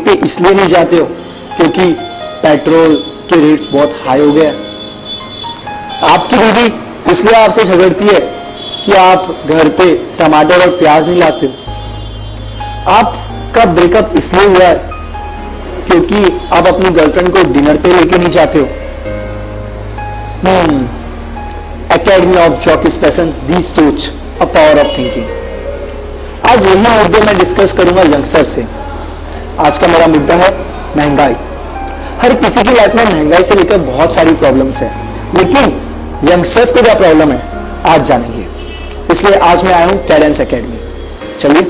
पे इसलिए नहीं जाते हो क्योंकि पेट्रोल के रेट्स बहुत हाई हो गए। आपकी बीवी इसलिए आपसे झगड़ती है कि आप घर पे टमाटर और प्याज नहीं लाते हो। आपका ब्रेकअप इसलिए हुआ है क्योंकि आप अपनी गर्लफ्रेंड को डिनर पे लेके नहीं जाते हो। Academy of jockeys present the Soch अ पावर ऑफ थिंकिंग। आज यही मुद्दे मैं डिस्कस करूंगा यंगस्टर्स से। आज का मेरा मुद्दा है महंगाई। हर किसी की लाइफ में महंगाई से लेकर बहुत सारी प्रॉब्लम्स है, लेकिन यंगस्टर्स को क्या प्रॉब्लम है आज जानेंगे। इसलिए आज मैं आया हूं कैडेंस एकेडमी। चलिए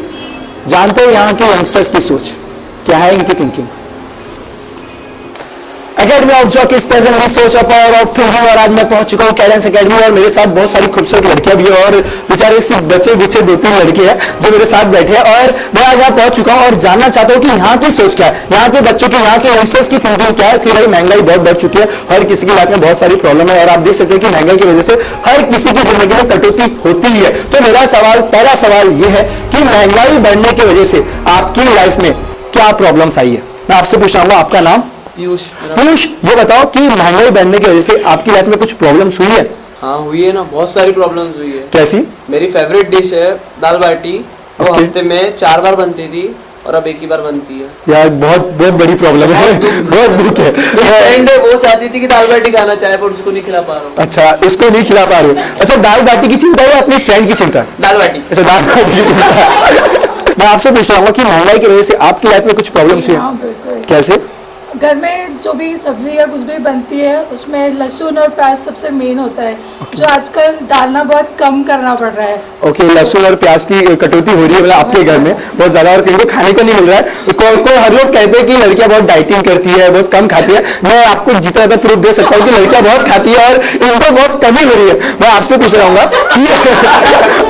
जानते हैं यहाँ के यंगस्टर्स की सोच क्या है, इनकी thinking. Academy of jockeys present the Soch अ पावर ऑफ थिंकिंग। और आज मैं पहुंच चुका हूं कैडेंस एकेडमी और मेरे साथ बहुत सारी खूबसूरत लड़कियां भी है और बेचारे सिर्फ बच्चे बुच्चे 2-3 लड़के हैं जो मेरे साथ बैठे हैं। और मैं आज यहाँ पहुंच चुका हूं और जानना चाहता हूं कि यहाँ की सोच क्या है, यहाँ के बच्चों की, यहाँ के यंगस्टर्स की थिंकिंग क्या है। कि भाई महंगाई बहुत बढ़ चुकी है, हर किसी की लाइफ में बहुत सारी प्रॉब्लम है और आप देख सकते हैं कि महंगाई की वजह से हर किसी की जिंदगी में कटौती होती ही है। तो मेरा सवाल, पहला सवाल यह है कि महंगाई बढ़ने की वजह से आपकी लाइफ में क्या प्रॉब्लम्स आई है। मैं आपसे पूछ रहा हूँ, आपका नाम? पीयूष। पीयूष, ये बताओ कि महंगाई बढ़ने की वजह से आपकी लाइफ में कुछ प्रॉब्लम्स हुई है? हाँ हुई है ना, बहुत सारी प्रॉब्लम्स हुई है। कैसी? मेरी फेवरेट डिश है दाल बाटी, वो Okay. हफ्ते में 4 बार बनती थी और अब एक ही बार बनती है। यार बहुत बहुत बड़ी प्रॉब्लम है, बहुत दुख है। फ्रेंड है, वो चाहती थी कि दाल बाटी खाना चाहे पर उसको नहीं खिला पा रहा हूँ। अच्छा, इसको नहीं खिला पा रहे हो। अच्छा, दाल बाटी की चिंता है या अपनी फ्रेंड की चिंता? दाल बाटी। अच्छा, दाल बाटी की चिंता। मैं आपसे पूछ रहा हूँ कि महंगाई की वजह से आपकी लाइफ में कुछ प्रॉब्लम्स हुई है? कैसे? घर में जो भी सब्जी या कुछ भी बनती है उसमें लहसुन और प्याज सबसे मेन होता है, जो आजकल डालना बहुत कम करना पड़ रहा है। ओके, लहसुन और प्याज की कटौती हो रही है मतलब आपके घर में बहुत ज्यादा और इनको खाने को नहीं मिल रहा है। कोई हर लोग कहते हैं कि लड़कियां बहुत डाइटिंग करती है, बहुत कम खाती है। मैं आपको जितना ज्यादा प्रूफ दे सकता हूँ कि लड़कियां बहुत खाती है और इनको बहुत कमी हो रही है। मैं आपसे पूछ रहा हूँ कि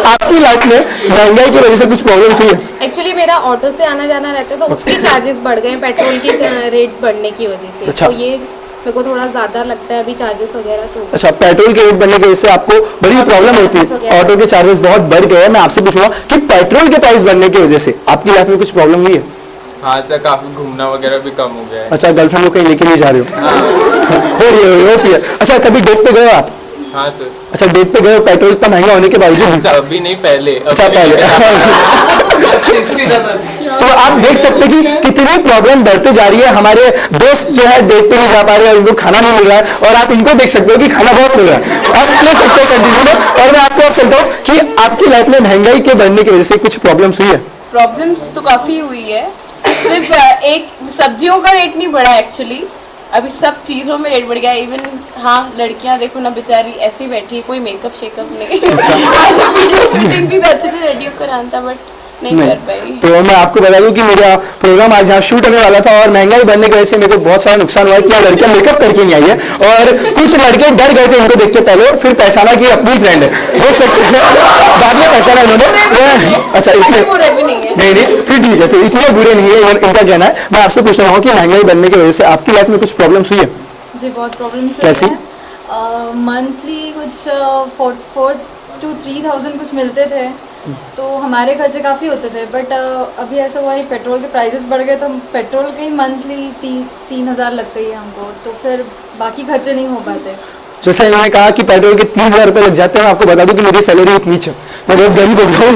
आपकी लाइफ में महंगाई की वजह से कुछ प्रॉब्लम हुई है? एक्चुअली मेरा ऑटो से आना जाना रहता है तो उसके चार्जेस बढ़ गए, पेट्रोल की रेट्स बढ़ने की वजह से। अच्छा। तो ये मेरे को थोड़ा ज्यादा लगता है अभी चार्जेस वगैरह तो। अच्छा, पेट्रोल के रेट बढ़ने की वजह से आपको बड़ी प्रॉब्लम होती है, ऑटो के चार्जेस बहुत बढ़ गए हैं। मैं आपसे पूछूंगा कि पेट्रोल के प्राइस बढ़ने की वजह से आपकी लाइफ में कुछ प्रॉब्लम हुई है? हाँ सर, काफी घूमना वगैरह भी कम हो गया है। अच्छा, गर्लफ्रेंड को कहीं लेके नहीं जा रहे हो? हो रही है, होती है। अच्छा, कभी डेट पे गए हो आप? हाँ सर। अच्छा, डेट पे गए हो पेट्रोल इतना महंगा होने के बावजूद? अभी नहीं, पहले। अच्छा, पहले। तो आप देख सकते हैं कि कितनी प्रॉब्लम बढ़ते जा रही है। हमारे दोस्त जो है डेट पे नहीं जा पा रहे और इनको खाना नहीं मिल रहा है और आप इनको देख सकते हो कि खाना बहुत मिल रहा है। आप ले सकते हो कंटिन्यू में। और मैं आपको अब चलता हूँ कि आपकी लाइफ में महंगाई के बढ़ने की वजह से कुछ प्रॉब्लम्स हुई है? प्रॉब्लम्स तो काफ़ी हुई है, सिर्फ एक सब्जियों का रेट नहीं बढ़ा एक्चुअली, अभी सब चीज़ों में रेट बढ़ गया। इवन हाँ, लड़कियां देखो ना बेचारी ऐसे ही बैठी है, कोई मेकअप शेकअप नहीं। आज वीडियो शूटिंग थी तो अच्छे से रेडी होकर आना था बट नहीं कर पाई। तो मैं आपको बता दूं कि मेरा प्रोग्राम आज यहाँ शूट होने वाला था और महंगाई बढ़ने की वजह से मेरे को बहुत सारा नुकसान हुआ है कि लड़कियां मेकअप करके नहीं आई है और कुछ लड़के डर गए थे इनको देख के पहले, फिर पहचाना कि अपनी फ्रेंड है, देख सकते हैं। बाद में पहचाना इन्होंने। अच्छा, इतने बुरे भी नहीं है। नहीं, फिर ठीक है, फिर इतने बुरे नहीं है इनका कहना है। मैं आपसे पूछ रहा हूँ कि महंगाई बढ़ने की वजह से आपकी लाइफ में कुछ प्रॉब्लम्स हुई है? जी बहुत प्रॉब्लम्स कैसी? मंथली कुछ 4 to 3,000 कुछ मिलते थे तो हमारे खर्चे काफ़ी होते थे। बट अभी ऐसा हुआ है पेट्रोल के प्राइसेस बढ़ गए तो पेट्रोल के ही मंथली 3,000 लगते ही हमको, तो फिर बाकी खर्चे नहीं हो पाते। जैसा इन्होंने कहा कि पेट्रोल के 3,000 रुपये लग जाते हैं। मैं आपको बता दूं कि मेरी सैलरी इतनी नीचे, मैं बहुत गरीब हो गया हूँ।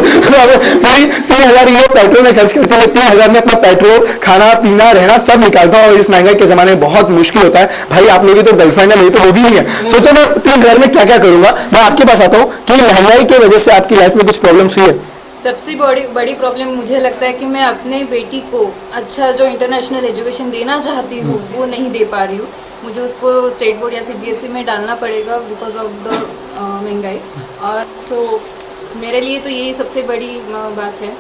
मेरी 3,000 यूरो पेट्रोल में खर्च करते हैं। 3,000 में अपना पेट्रोल, खाना पीना, रहना सब निकालता हूँ और इस महंगाई के जमाने में बहुत मुश्किल होता है। भाई आप लोग तो गर्लफ्रेंड है, मेरी तो वो भी नहीं है। सोचो मैं 3,000 में क्या क्या करूंगा। मैं आपके पास आता हूँ कि महंगाई की वजह से आपकी लाइफ में कुछ प्रॉब्लम्स हुई है? सबसे बड़ी प्रॉब्लम मुझे लगता है कि मैं अपने बेटी को अच्छा जो इंटरनेशनल एजुकेशन देना चाहती हूँ वो नहीं दे पा रही हूँ। मुझे उसको स्टेट बोर्ड या CBSE में डालना पड़ेगा बिकॉज ऑफ द महंगाई। और सो मेरे लिए तो यही सबसे बड़ी बात है।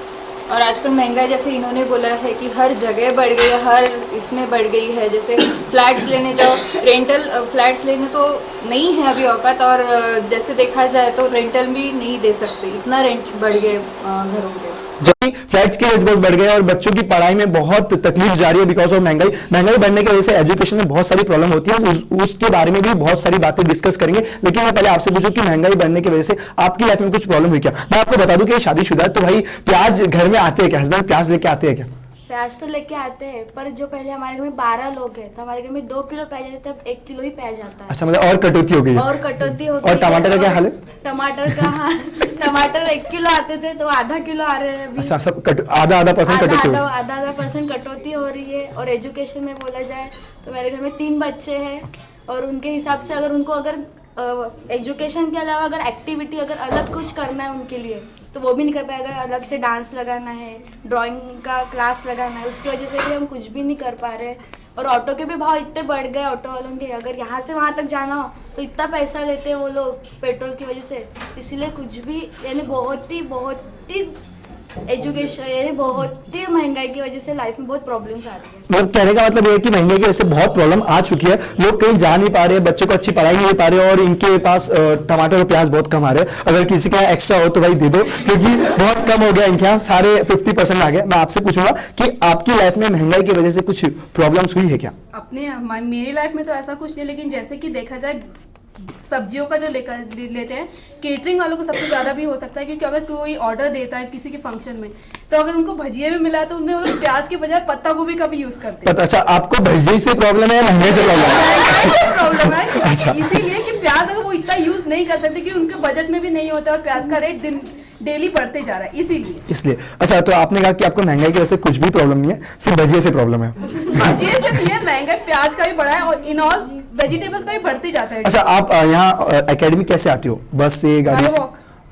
और आजकल महंगाई जैसे इन्होंने बोला है कि हर जगह बढ़ गई है, हर इसमें बढ़ गई है। जैसे फ्लैट्स लेने जाओ, रेंटल फ्लैट्स लेने तो नहीं है अभी औकात, और जैसे देखा जाए तो रेंटल भी नहीं दे सकते, इतना रेंट बढ़ गए घरों के। जबकि फ्लैट्स के रेट बहुत बढ़ गए और बच्चों की पढ़ाई में बहुत तकलीफ जा रही है बिकॉज ऑफ महंगाई बढ़ने की वजह से एजुकेशन में बहुत सारी प्रॉब्लम होती है। उसके बारे में भी बहुत सारी बातें डिस्कस करेंगे, लेकिन मैं पहले आपसे पूछूं कि महंगाई बढ़ने की वजह से आपकी लाइफ में कुछ प्रॉब्लम हुई क्या? मैं आपको बता दूं कि शादीशुदा है तो भाई प्याज घर में आते हैं क्या? हस्बैंड प्याज लेके आते हैं क्या? प्याज तो लेके आते हैं, पर जो पहले हमारे घर में 12 लोग हैं तो हमारे घर में 2 किलो प्याज आता है, अब 1 किलो ही प्याज आता है। अच्छा, मतलब और कटौती हो गई है। और कटौती हो गई। और टमाटर का क्या हाल है? टमाटर का हाँ, टमाटर 1 किलो आते थे तो आधा किलो आ रहे हैं अभी। अच्छा, सब आधा % कटौती हो गई। आधा % कटौती हो रही है। और एजुकेशन में बोला जाए तो मेरे घर में 3 बच्चे हैं और उनके हिसाब से अगर एजुकेशन के अलावा अगर एक्टिविटी अगर अलग कुछ करना है उनके लिए तो वो भी नहीं कर पाएगा। अलग से डांस लगाना है, ड्राइंग का क्लास लगाना है, उसकी वजह से भी हम कुछ भी नहीं कर पा रहे। और ऑटो के भी भाव इतने बढ़ गए ऑटो वालों के, अगर यहाँ से वहाँ तक जाना हो तो इतना पैसा लेते हैं वो लोग पेट्रोल की वजह से। इसीलिए कुछ भी यानी बहुत ही एजुकेशन यानी बहुत ही महंगाई की वजह से लाइफ में बहुत प्रॉब्लम्स आ रही है। मतलब कहने का मतलब ये है कि महंगाई की वजह से बहुत प्रॉब्लम आ चुकी है, लोग कहीं जा नहीं पा रहे, बच्चों को अच्छी पढ़ाई नहीं दे पा रहे और इनके पास टमाटर और प्याज बहुत कम आ रहे हैं। अगर किसी का एक्स्ट्रा हो तो भाई दे दो, क्योंकि बहुत कम हो गया इनके यहाँ, सारे 50% आ गए। मैं आपसे पूछूंगा कि आपकी लाइफ में महंगाई की वजह से कुछ प्रॉब्लम्स हुई है क्या? मेरी लाइफ में तो ऐसा कुछ नहीं, लेकिन जैसे कि देखा जाए सब्जियों का जो लेते हैं, केटरिंग वालों को सबसे ज़्यादा भी हो सकता है, क्योंकि अगर कोई ऑर्डर देता है किसी के फंक्शन में तो अगर उनको भजिया भी मिला तो उनमें वो लोग प्याज के बजाय पत्ता गोभी का भी यूज करते हैं। अच्छा, आपको भजिया से प्रॉब्लम है, महंगाई से प्रॉब्लम है? अच्छा। इसीलिए कि प्याज अगर वो इतना यूज नहीं कर सकते कि उनके बजट में भी नहीं होता और प्याज का रेट डेली बढ़ते जा रहा है, इसलिए। अच्छा, तो आपने कहा कि आपको महंगाई की वजह से कुछ भी प्रॉब्लम नहीं है, सिर्फ भजिया से प्रॉब्लम है। भजिया से भी है, महंगाई प्याज का भी बढ़ा है और इन ऑल वेजिटेबल्स का भी बढ़ते जाता है। अच्छा, आप यहाँ एकेडमी कैसे आती हो? बस से, गाड़ी से?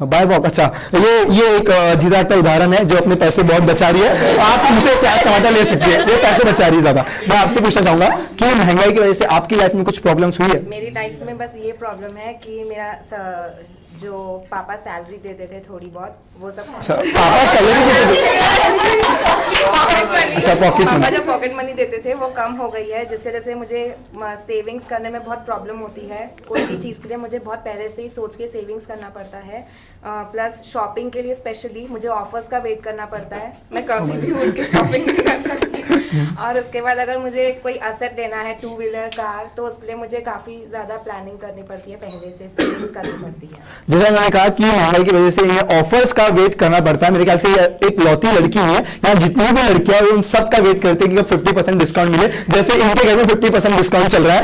Bye walk. अच्छा, ये एक जीता उदाहरण है जो अपने पैसे बहुत बचा रही है। आप उनसे प्याज टमाटर ले सकती है, ये पैसे बचा रही है ज्यादा। मैं आपसे पूछना चाहूंगा कि महंगाई की वजह से आपकी लाइफ में कुछ प्रॉब्लम्स हुई है? मेरी लाइफ में बस ये प्रॉब्लम है कि मेरा जो पापा सैलरी देते थे थोड़ी बहुत, वो सब पापा सैलरी देते थे? अच्छा, पापा जो पॉकेट मनी देते थे वो कम हो गई है, जिसकी वजह से मुझे सेविंग्स करने में बहुत प्रॉब्लम होती है। कोई भी चीज़ के लिए मुझे बहुत पहले से ही सोच के सेविंग्स करना पड़ता है। प्लस शॉपिंग के लिए स्पेशली मुझे ऑफर्स का वेट करना पड़ता है, मैं कभी भी उठ के शॉपिंग नहीं कर सकती। और उसके बाद अगर मुझे कोई असेट लेना है, 2 व्हीलर कार, तो उसके लिए मुझे काफ़ी ज़्यादा प्लानिंग करनी पड़ती है, पहले से सेविंग्स करनी पड़ती है। जैसा मैंने कहा कि महंगाई की वजह से इन्हें ऑफर्स का वेट करना पड़ता है। मेरे ख्याल से एक लौती लड़की है, यहाँ जितनी भी लड़कियां हैं उन सब का वेट करते हैं कि 50% डिस्काउंट मिले, जैसे इनके घर में 50% डिस्काउंट चल रहा है।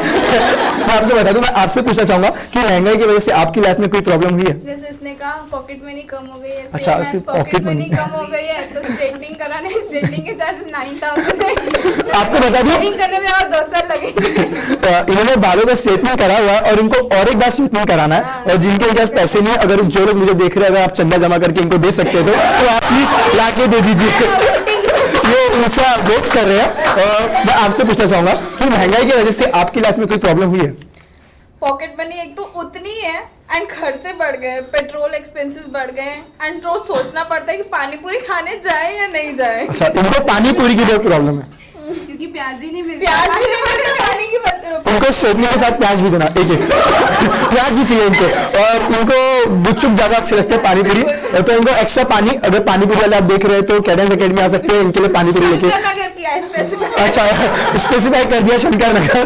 मैं आपको बता दूं, मैं आपसे पूछना चाहूंगा कि महंगाई की वजह से आपकी लाइफ में कोई प्रॉब्लम हुई है? जैसे इसने कहा पॉकेट मनी कम हो गई है, अच्छा, पॉकेट मनी कम हो गई है तो स्ट्रेटनिंग कराने, स्ट्रेटनिंग के चार्जेस 9000 है। आपको बता दूं, करने में और 2 साल लगेंगे। इन्होंने बालों का स्ट्रेटनिंग करा हुआ है और इनको और एक बार स्ट्रेटनिंग कराना है, और जिनके पास पैसे नहीं, अगर जो लोग मुझे देख रहे हैं, अगर आप चंदा जमा करके इनको दे सकते हो तो आप प्लीज ला के दे दीजिए। ये उनसे वेट कर रहे हैं। मैं आपसे पूछना चाहूंगा कि महंगाई की वजह से आपकी लाइफ में कोई प्रॉब्लम हुई है? पॉकेट मनी एक तो उतनी है एंड खर्चे बढ़ गए, पेट्रोल एक्सपेंसेस बढ़ गए एंड रोज सोचना पड़ता है कि पानी पूरी खाने जाए या नहीं जाए। अच्छा, इनको पानी पूरी की बहुत प्रॉब्लम है क्योंकि प्याज ही नहीं मिलता, पानी की उनको स्ट्रेटनिंग के साथ प्याज भी देना, एक प्याज भी चाहिए इनको। और इनको गुपचुप ज्यादा अच्छे लगते हैं, पानी पूरी, तो इनको एक्स्ट्रा पानी, अगर पानी पूरी वाले आप देख रहे हैं तो कैडेंस एकेडमी आ सकते हैं इनके लिए पानी पूरी लेके। अच्छा, स्पेसिफाई कर दिया शंकर नगर।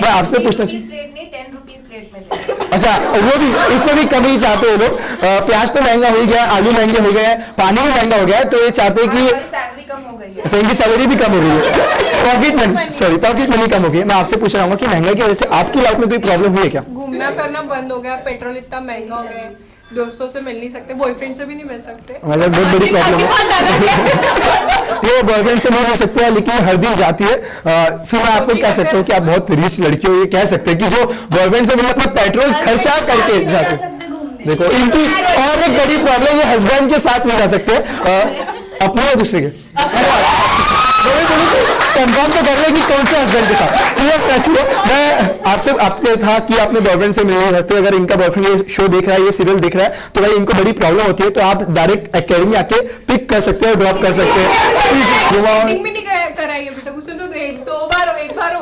मैं आपसे पूछना चाहिए, अच्छा वो भी, इसमें भी कमी चाहते हैं लोग। प्याज तो महंगा हो गया, आलू महंगे हो गए, पानी भी महंगा हो गया, तो ये चाहते हैं कि सैलरी कम हो गई है। अच्छा, इनकी सैलरी भी कम हो गई है, पॉकेट मनी कम हो गई है। मैं आपसे पूछ रहा हूँ कि महंगाई की वजह से आपकी लाइफ में कोई प्रॉब्लम हुई है क्या? घूमना फिरना बंद हो गया, पेट्रोल इतना महंगा हो गया, दोस्तों से मिल नहीं सकते, बॉयफ्रेंड से भी नहीं मिल सकते। मतलब बहुत बड़ी प्रॉब्लम है। ये बॉयफ्रेंड से नहीं मिल सकते हैं, लेकिन हर दिन जाती है। फिर मैं आपको कह सकता हूँ कि आप बहुत रिच लड़की हो, ये कह सकते हैं कि जो बॉयफ्रेंड से मिले अपना पेट्रोल खर्चा करके जाते हैं। देखो, इनकी और एक बड़ी प्रॉब्लम, ये हस्बैंड के साथ नहीं जा सकते, अपने या दूसरे के। कंफर्म तो कर रहे हैं कि कौन से हस्बैंड के साथ। मैं आपके था कि आपने बॉयफ्रेंड से मिलने जाते, अगर इनका बॉयफ्रेंड ये शो देख रहा है, ये सीरियल देख रहा है, तो भाई इनको बड़ी प्रॉब्लम होती है, तो आप डायरेक्ट एकेडमी आके पिक कर सकते हैं, ड्रॉप कर सकते हैं।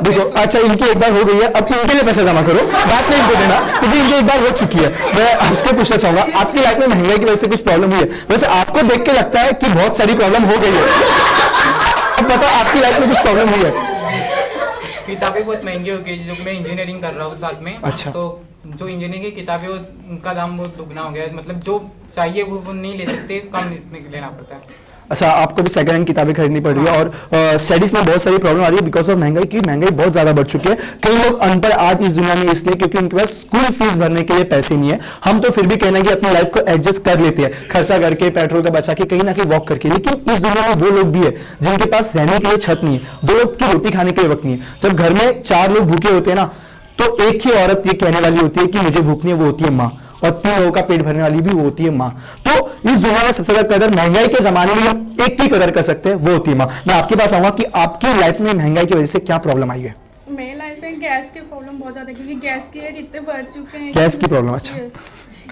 देखो, अच्छा इनकी एक बार हो गई है, अब इनके लिए पैसा जमा करो, बात नहीं इनको देना, क्योंकि इनकी एक बार हो चुकी है। मैं आपसे पूछना चाहूंगा, आपकी लाइफ में महंगाई की वजह से कुछ प्रॉब्लम हुई है? वैसे आपको देख के लगता है कि बहुत सारी प्रॉब्लम हो गई है, अब बताओ आपकी लाइफ में कुछ प्रॉब्लम हुई है? किताबें बहुत महंगी हो गई, जो मैं इंजीनियरिंग कर रहा हूँ साथ में। अच्छा। तो जो इंजीनियरिंग की किताबें, उनका दाम बहुत दुगना हो गया है, मतलब जो चाहिए वो नहीं ले सकते, कम इसमें लेना पड़ता है। अच्छा, आपको भी सेकंड हैंड किताबें खरीदनी पड़ रही है और स्टडीज में बहुत सारी प्रॉब्लम आ रही है बिकॉज ऑफ महंगाई की। महंगाई बहुत ज्यादा बढ़ चुकी है। कई लोग अनपढ़ आज इस दुनिया में इसलिए क्योंकि उनके पास स्कूल फीस भरने के लिए पैसे नहीं है। हम तो फिर भी कहना कि अपनी लाइफ को एडजस्ट कर लेते हैं, खर्चा करके, पेट्रोल का बचा के, कहीं ना कहीं वॉक करके। लेकिन इस दुनिया में वो लोग भी है जिनके पास रहने के लिए छत नहीं है, 2 वक्त की रोटी खाने के लिए वक्त नहीं है। जब घर में 4 लोग भूखे होते हैं ना, तो एक ही औरत ये कहने वाली होती है कि मुझे भूख नहीं है, वो होती है माँ, और 3 लोगों का पेट भरने वाली भी वो होती है माँ। तो इस दुनिया में सबसे ज्यादा कदर महंगाई के जमाने में हम एक की कदर कर सकते हैं, वो होती है माँ। मैं आपके पास आऊंगा कि आपकी लाइफ में महंगाई की वजह से क्या प्रॉब्लम आई है? मेरी लाइफ में गैस के प्रॉब्लम बहुत ज़्यादा है क्योंकि गैस के रेट इतने बढ़ चुके हैं। गैस की प्रॉब्लम? अच्छा,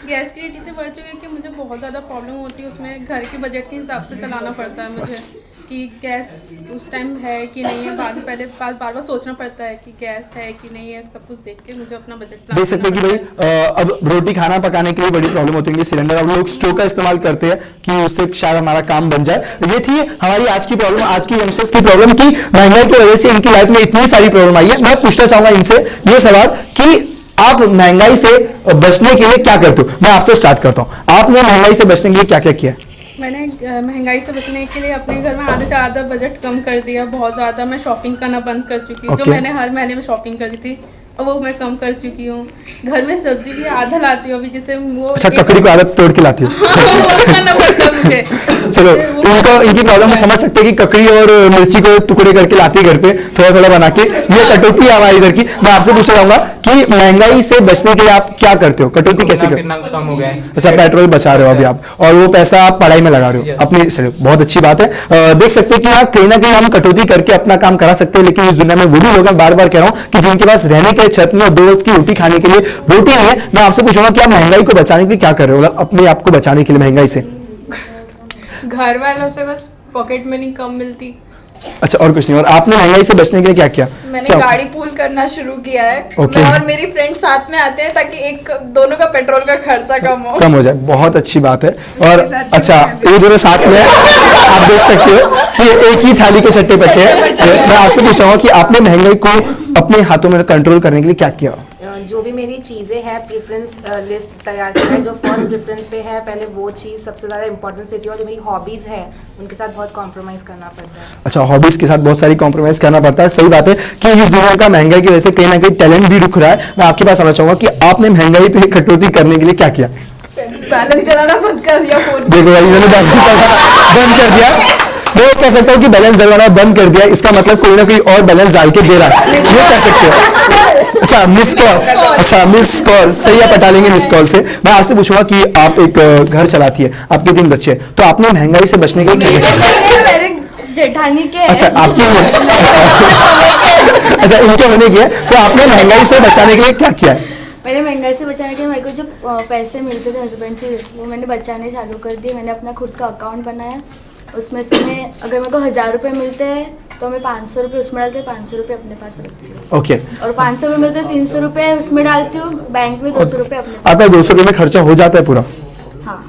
गैस के रेट इतने बढ़ चुके हैं कि मुझे बहुत ज़्यादा प्रॉब्लम होती है। उसमें घर के बजट के हिसाब से चलाना पड़ता है मुझे कि गैस उस टाइम है कि नहीं है। पहले बार बार सोचना पड़ता है कि गैस है कि नहीं है, सब कुछ देख के मुझे अपना बजट देख सकते हैं कि भाई अब रोटी खाना पकाने के लिए बड़ी प्रॉब्लम होती है। सिलेंडर अब लोग स्टोव का इस्तेमाल करते हैं कि उससे शायद हमारा काम बन जाए। ये थी हमारी आज की प्रॉब्लम, आज की यंगस्टर्स की प्रॉब्लम की महंगाई की वजह से इनकी लाइफ में इतनी सारी प्रॉब्लम आई है। मैं पूछना चाहूंगा इनसे ये सवाल कि आप महंगाई से बचने के लिए क्या करते हो? मैं आपसे स्टार्ट करता हूँ। आपने महंगाई से बचने के लिए क्या क्या किया? मैंने महंगाई से बचने के लिए अपने घर में आधे से आधा बजट कम कर दिया। बहुत ज़्यादा मैं शॉपिंग करना बंद कर चुकी हूँ। जो मैंने हर महीने में शॉपिंग करती थी वो मैं कम कर चुकी हूँ। घर में सब्जी भी आधा लाती हूँ अभी, जिसे वो अच्छा, ककड़ी को आदत तोड़ के लाती हूँ। करना पड़ता है मुझे। चलो, इनको इनकी प्रॉब्लम समझ सकते हैं कि ककड़ी और मिर्ची को टुकड़े करके लाती है घर पे, थोड़ा थोड़ा बना के। ये कटौती है हमारी इधर की। मैं आपसे पूछना चाहूंगा कि महंगाई से बचने के लिए आप क्या करते हो? कटौती कैसे करते हो? कम हो गया है। अच्छा, पेट्रोल बचा रहे हो अभी आप, और वो पैसा आप पढ़ाई में लगा रहे हो अपनी। चलो, बहुत अच्छी बात है। देख सकते हैं कि हाँ, कहीं ना कहीं हम कटौती करके अपना काम करा सकते हैं। लेकिन इस दुनिया में वो भी लोग हैं, बार बार कह रहा हूँ, कि जिनके पास रहने के लिए छत नहीं और 2 वक्त की रोटी खाने के लिए रोटी नहीं है। मैं आपसे पूछूंगा कि आप महंगाई को बचाने के लिए क्या कर रहे हो? मतलब अपने आप को बचाने के लिए महंगाई से। घर वालों से बस पॉकेट मनी कम मिलती। अच्छा, और कुछ नहीं? और आपने महंगाई से बचने के लिए क्या किया? मैंने क्या? गाड़ी पूल करना शुरू किया है। Okay. मैं और मेरी फ्रेंड साथ में आते हैं ताकि दोनों का पेट्रोल का खर्चा कम हो जाए। बहुत अच्छी बात है। और अच्छा, ये दोनों साथ में आप देख सकते हो कि एक ही थाली के चट्टे पट्टे हैं। मैं आपसे पूछूंगा कि आपने महंगाई को अपने हाथों में कंट्रोल करने के लिए क्या किया? जो भी मेरी चीज़ें हैं प्रेफरेंस लिस्ट तैयार की है। जो फर्स्ट प्रेफरेंस पे है पहले वो चीज़ सबसे ज़्यादा इंपॉर्टेंस देती है। और जो मेरी हॉबीज़ है उनके साथ बहुत कॉम्प्रोमाइज़ करना पड़ता है। अच्छा, हॉबीज के साथ बहुत सारी कॉम्प्रोमाइज करना पड़ता है। सही बात है कि इस दुनिया का महंगाई की वजह से कहीं ना कहीं टैलेंट भी रुक रहा है। मैं आपके पास आना चाहूंगा कि आपने महंगाई पे कटौती करने के लिए क्या किया? बैलेंस चलाना बंद कर दिया फोन। देखो भाई, मैंने बैलेंस बंद कर दिया। मैं कह सकता हूँ कि बैलेंस डलवाना बंद कर दिया, इसका मतलब कोई ना कोई और बैलेंस डाल के दे रहा है, ये कह सकते हो। अच्छा, मिस कॉल। अच्छा, मिस कॉल सही है, पटा लेंगे मिस कॉल से। मैं आपसे पूछूंगा कि आप एक घर चलाती है, आपके 3 बच्चे, तो आपने महंगाई से बचने के लिए क्या किया? मेरे जेठानी के हैं। अच्छा, आपकी अच्छा, इनके होने के, तो आपने महंगाई से बचाने के लिए क्या किया है? मैंने महंगाई से बचाने के लिए मेरे को जो पैसे मिलते थे हस्बैंड से, वो मैंने बचाने चालू कर दिए। मैंने अपना खुद का अकाउंट बनाया। उसमें से मैं अगर मेरे को 1000 रुपये मिलते हैं तो मैं 500 रुपये उसमें डालती हूँ, 500 रुपये अपने पास रखती हूँ। ओके। और 500 रुपये मिलते हैं, 300 रुपये उसमें डालती हूँ। बैंक में 200 रुपये अपने पास। आपका 200 रुपये में खर्चा हो जाता है पूरा? हाँ,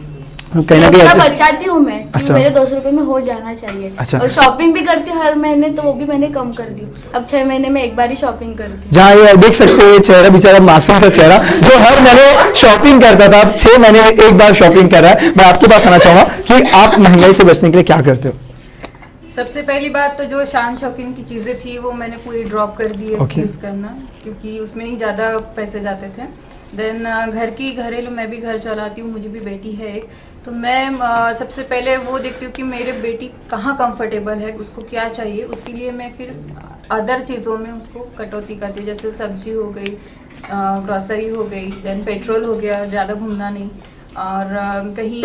कहीं ना कहीं बचाती हूँ मैं कि अच्छा। मेरे 200 रुपये में हो जाना चाहिए। अच्छा। और शॉपिंग भी करती हूँ हर महीने, तो वो भी मैंने कम कर दी। अब 6 महीने में एक बार ही शॉपिंग करती हूँ। जहाँ ये देख सकते हो, ये चेहरा बेचारा मासूम सा चेहरा, जो हर महीने शॉपिंग करता था, अब 6 महीने में एक बार शॉपिंग कर रहा है। मैं आपके पास आना चाहूंगा कि आप महंगाई से बचने के लिए क्या करते हो? सबसे पहली बात तो जो शान शौकीन की चीज़ें थी वो मैंने पूरी ड्रॉप कर दी है Okay. यूज़ करना, क्योंकि उसमें ही ज़्यादा पैसे जाते थे। देन घर की घरेलू, मैं भी घर चलाती हूँ, मुझे भी बेटी है एक, तो मैं सबसे पहले वो देखती हूँ कि मेरे बेटी कहाँ कंफर्टेबल है, उसको क्या चाहिए, उसके लिए मैं फिर अदर चीज़ों में उसको कटौती करती हूँ। जैसे सब्जी हो गई, ग्रॉसरी हो गई, देन पेट्रोल हो गया, ज़्यादा घूमना नहीं, और कहीं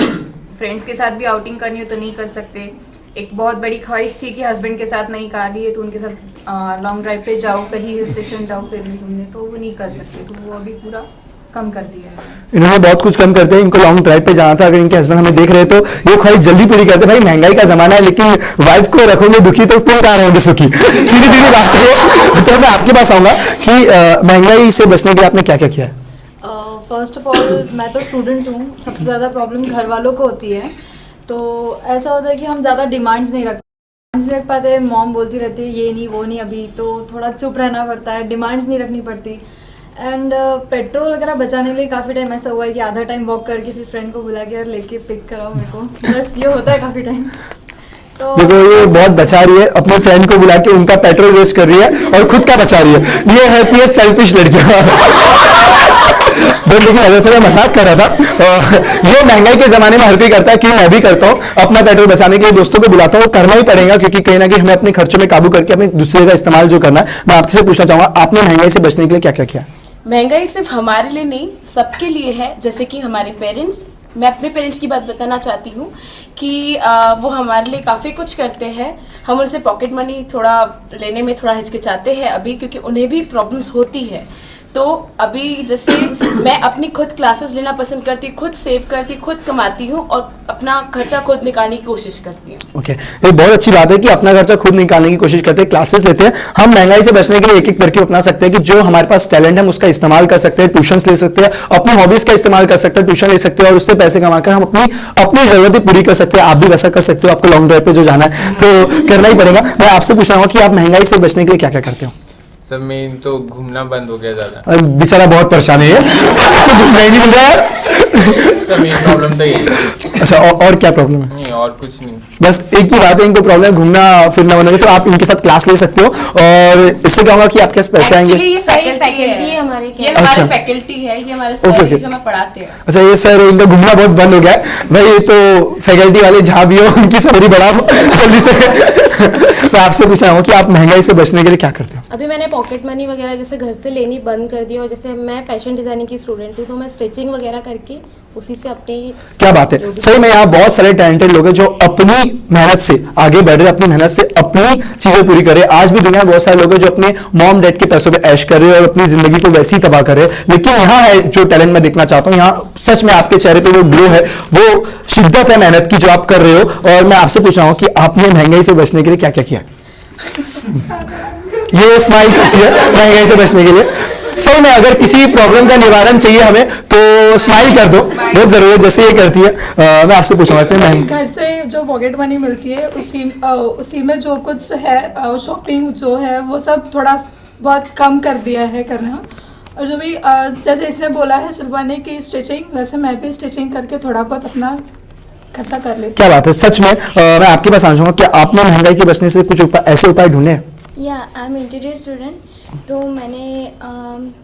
फ्रेंड्स के साथ भी आउटिंग करनी हो तो नहीं कर सकते। एक बहुत बड़ी ख्वाहिश थी कि हस्बैंड के साथ नहीं कार ली है तो उनके साथ लॉन्ग ड्राइव पे जाओ, कहीं हिल स्टेशन जाओ फिर भी घूमने, तो वो नहीं कर सकते, तो वो अभी पूरा कम कर दिया है। इन्होंने बहुत कुछ कम करते हैं, इनको लॉन्ग ड्राइव पे जाना था। अगर इनके हस्बैंड हमें देख रहे तो ये ख्वाहिश जल्दी पूरी करते। भाई, महंगाई का जमाना है, लेकिन वाइफ को रखोगे दुखी तो तुम कहाँ रहोगे सुखी? सीधी सीधी बात है। तो मैं आपके पास आऊंगा कि महंगाई से बचने के लिए आपने क्या क्या किया है? फर्स्ट ऑफ ऑल मैं तो स्टूडेंट हूँ, सबसे ज़्यादा प्रॉब्लम घर वालों को होती है। तो ऐसा होता है कि हम ज़्यादा डिमांड्स नहीं रख पाते। मॉम बोलती रहती है ये नहीं वो नहीं, अभी तो थोड़ा चुप रहना पड़ता है, डिमांड्स नहीं रखनी पड़ती। एंड पेट्रोल वगैरह बचाने के लिए काफ़ी टाइम ऐसा हुआ है कि आधा टाइम वॉक करके फिर फ्रेंड को बुला के यार लेके पिक कराओ मेरे को, बस ये होता है काफ़ी टाइम। तो देखो ये बहुत बचा रही है, अपने फ्रेंड को बुला के उनका पेट्रोल वेस्ट कर रही है और खुद का बचा रही है। ये है सेल्फिश लड़कियां। लेकिन अगर से मैं मजाक कर रहा था, ये महंगाई के जमाने में हर कोई करता है, क्यों मैं भी करता हूँ। अपना पेट्रोल बचाने के लिए दोस्तों को बुलाता हूँ, करना ही पड़ेगा क्योंकि कहीं ना कहीं हमें अपने खर्चों में काबू करके अपने दूसरे का इस्तेमाल जो करना है। मैं आपसे पूछना चाहूंगा, आपने महंगाई से बचने के लिए क्या क्या किया? महंगाई सिर्फ हमारे लिए नहीं, सबके लिए है। जैसे कि हमारे पेरेंट्स, मैं अपने पेरेंट्स की बात बताना चाहती हूँ कि वो हमारे लिए काफ़ी कुछ करते हैं। हम उनसे पॉकेट मनी थोड़ा लेने में थोड़ा हिचकिचाते हैं अभी, क्योंकि उन्हें भी प्रॉब्लम्स होती है। तो अभी जैसे मैं अपनी खुद क्लासेस लेना पसंद करती, खुद सेव करती, खुद कमाती हूँ और अपना खर्चा खुद निकालने की कोशिश करती हूँ। ओके, ये बहुत अच्छी बात है कि अपना खर्चा खुद निकालने की कोशिश करते हैं, क्लासेस लेते हैं। हम महंगाई से बचने के लिए एक एक करके अपना सकते हैं कि जो हमारे पास टैलेंट है हम उसका इस्तेमाल कर सकते हैं, ट्यूशंस ले सकते हैं, अपनी हॉबीज का इस्तेमाल कर सकते हैं, ट्यूशन ले सकते हैं और उससे पैसे कमाकर हम अपनी जरूरतें पूरी कर सकते हैं। आप भी वैसा कर सकते हो, आपको लॉन्ग ड्राइव पे जो जाना है तो करना ही पड़ेगा। मैं आपसे पूछना चाहूंगा कि आप महंगाई से बचने के लिए क्या क्या करते हो? सर मेन तो घूमना बंद हो गया ज़्यादा। बेचारा बहुत परेशान है, नहीं मिल रहा है। सर मेन प्रॉब्लम तो यही है। अच्छा, और क्या प्रॉब्लम है? नहीं और कुछ नहीं, बस एक ही बात है, इनको प्रॉब्लम है घूमना फिरना होने में, तो आप इनके साथ क्लास ले सकते हो और इससे क्या होगा कि आपके पास पैसे आएंगे। ये फैकल्टी है हमारे, ये हमारे फैकल्टी है, ये हमारे सर हैं जो हमें पढ़ाते हैं। अच्छा, ये सर इनका घूमना बहुत बंद हो गया है भाई, ये तो फैकल्टी वाले जहाँ भी हो उनकी सैलरी बढ़ाओ जल्दी से। तो आपसे पूछा हूँ कि आप महंगाई से बचने के लिए क्या करते हो? अभी मैंने पॉकेट मनी वगैरह जैसे घर से लेनी बंद कर दी, और जैसे मैं फैशन डिजाइनिंग की स्टूडेंट हूँ तो मैं स्टिचिंग वगैरह करके उसी से अपनी। क्या बात है, सही में यहाँ बहुत सारे टैलेंटेड लोग हैं जो अपनी मेहनत से आगे बढ़ रहे हैं, अपनी मेहनत से अपनी चीजें पूरी कर रहे हैं। आज भी दुनिया में बहुत सारे लोग हैं जो अपने मॉम डैड के पैसों पे ऐश कर रहे हैं और अपनी जिंदगी को वैसे ही तबाह कर रहे हैं। लेकिन यहाँ है जो टैलेंट मैं देखना चाहता हूँ, यहाँ सच में आपके चेहरे पे वो ग्लो है, वो शिद्दत है मेहनत की जो आप कर रहे हो। और मैं आपसे पूछ रहा हूँ कि आपने महंगाई से बचने के लिए क्या क्या किया? ये स्माइल करती है महंगाई से बचने के लिए। सही में अगर किसी प्रॉब्लम का निवारण चाहिए हमें तो स्माइल कर दो, बहुत जरूरी है, जैसे ये करती है। मैं आपसे पूछूंगा घर से जो पॉकेट मनी मिलती है उसी में जो कुछ है शॉपिंग जो है वो सब थोड़ा बहुत कम कर दिया है करना। और जो भी जैसे इसने बोला है शिल्पा ने कि स्टिचिंग, वैसे मैं भी स्टिचिंग करके थोड़ा बहुत अपना खर्चा कर लेती हूँ। क्या बात है, सच में मैं आपके पास आना चाहूंगा कि आपने महंगाई के बचने से कुछ ऐसे उपाय ढूंढे? या आई एम इंटीरियर स्टूडेंट, तो मैंने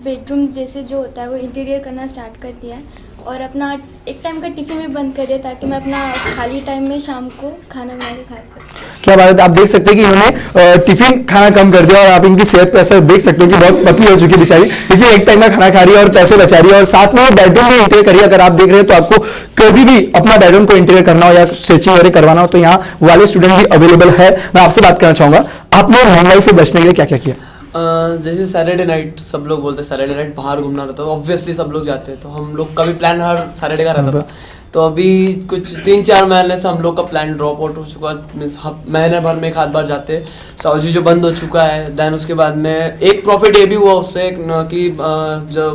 बेडरूम जैसे जो होता है वो इंटीरियर करना स्टार्ट कर दिया है और अपना एक टाइम का टिफिन भी बंद कर दिया ताकि मैं अपना खाली टाइम में शाम को खाना बना के खा सकूँ। क्या बात है, आप देख सकते हैं कि इन्होंने टिफिन खाना कम कर दिया और आप इनकी सेहत पे असर देख सकते हैं कि बहुत पतली हो चुकी है बेचारी, क्योंकि एक टाइम में खाना खा रही है और पैसे बचा रही है और साथ में बेडरूम भी इंटीरियर करिए। अगर आप देख रहे हैं तो आपको कभी भी अपना बेडरूम को इंटीरियर करना हो या स्टिचिंग वगैरह करवाना हो तो यहाँ वाले स्टूडेंट भी अवेलेबल है। मैं आपसे बात करना चाहूंगा, आपने महंगाई से बचने के लिए क्या क्या किया? जैसे सैटरडे नाइट सब लोग बोलते हैं सैटरडे नाइट बाहर घूमना रहता है, ऑब्वियसली सब लोग जाते हैं, तो हम लोग का भी प्लान हर सैटरडे का रहता था। तो अभी कुछ 3-4 महीने से हम लोग का प्लान ड्रॉप आउट हो चुका है, महीने भर में एक आध बार जाते। साउजी जो बंद हो चुका है, देन उसके बाद में एक प्रॉफिट ये भी हुआ उससे कि जो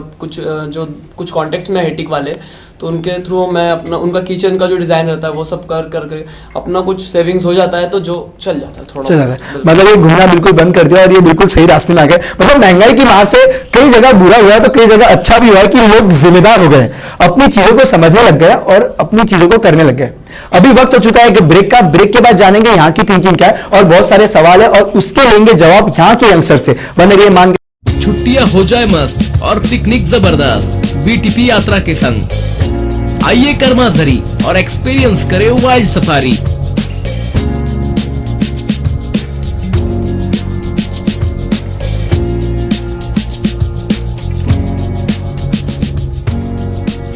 कुछ कॉन्टेक्ट में हेटिक वाले, तो उनके थ्रू मैं अपना उनका किचन का जो डिज़ाइन रहता है वो सब कर अपना कुछ सेविंग्स हो जाता है, तो जो चल जाता है थोड़ा चल जाता है। मतलब ये घूमना बिल्कुल बंद कर दिया और ये बिल्कुल सही रास्ते में आ गए। मतलब महंगाई की मार से कई जगह बुरा हुआ है तो कई जगह अच्छा भी हुआ है कि लोग जिम्मेदार हो गए, अपनी चीजों को समझने लग गए और अपनी चीजों को करने लग गए। अभी वक्त हो चुका है कि ब्रेक का। ब्रेक के बाद जानेंगे यहाँ की थिंकिंग क्या है और बहुत सारे सवाल है और उसके लेंगे जवाब यहाँ के यंगस्टर से। बने रहिए मान के। छुट्टियां हो जाए मस्त और पिकनिक जबरदस्त बीटीपी यात्रा के संग। आइए कर्माझरी और एक्सपीरियंस करें वाइल्ड सफारी।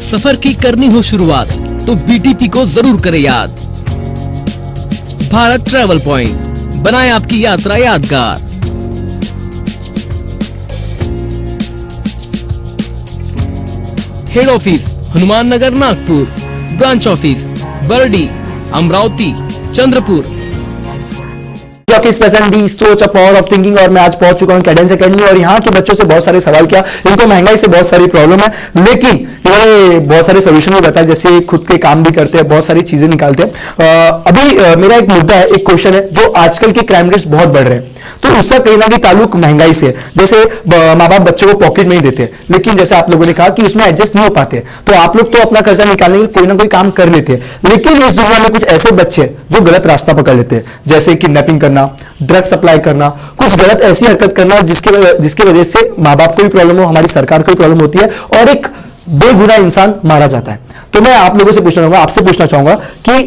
सफर की करनी हो शुरुआत तो बीटीपी को जरूर करें याद। भारत ट्रैवल पॉइंट बनाए आपकी यात्रा यादगार। Head office Hanuman Nagar Nagpur, branch office Bardi, Amravati, Chandrapur. सोच पावर ऑफ थिंकिंग और मैं आज पहुंच चुका हूं कैडेंस एकेडमी और यहाँ के बच्चों से बहुत सारे सवाल किया। इनको महंगाई से बहुत सारी प्रॉब्लम है लेकिन ये बहुत सारे सोल्यूशन भी बताया, जैसे खुद के काम भी करते हैं, बहुत सारी चीजें निकालते हैं। अभी मेरा एक मुद्दा है, एक क्वेश्चन है, जो आजकल के क्राइम रेट्स बहुत बढ़ रहे हैं। तो उसका कहीं ना कहीं ताल्लुक महंगाई से है। जैसे माँ बाप बच्चों को पॉकेट में ही देते हैं, लेकिन जैसे आप लोगों ने कहा कि उसमें एडजस्ट नहीं हो पाते, तो आप लोग तो अपना खर्चा निकालने के लिए कोई ना कोई काम कर लेते हैं। लेकिन इस दुनिया में कुछ ऐसे बच्चे हैं जो गलत रास्ता पकड़ लेते हैं, जैसे किडनैपिंग करना, ड्रग सप्लाई करना, कुछ गलत ऐसी हरकत करना जिसकी वजह से माँ बाप को भी प्रॉब्लम हो, हमारी सरकार को भी प्रॉब्लम होती है और एक बेगुनाह इंसान मारा जाता है। तो मैं आप लोगों से पूछना चाहूंगा, आपसे पूछना चाहूंगा कि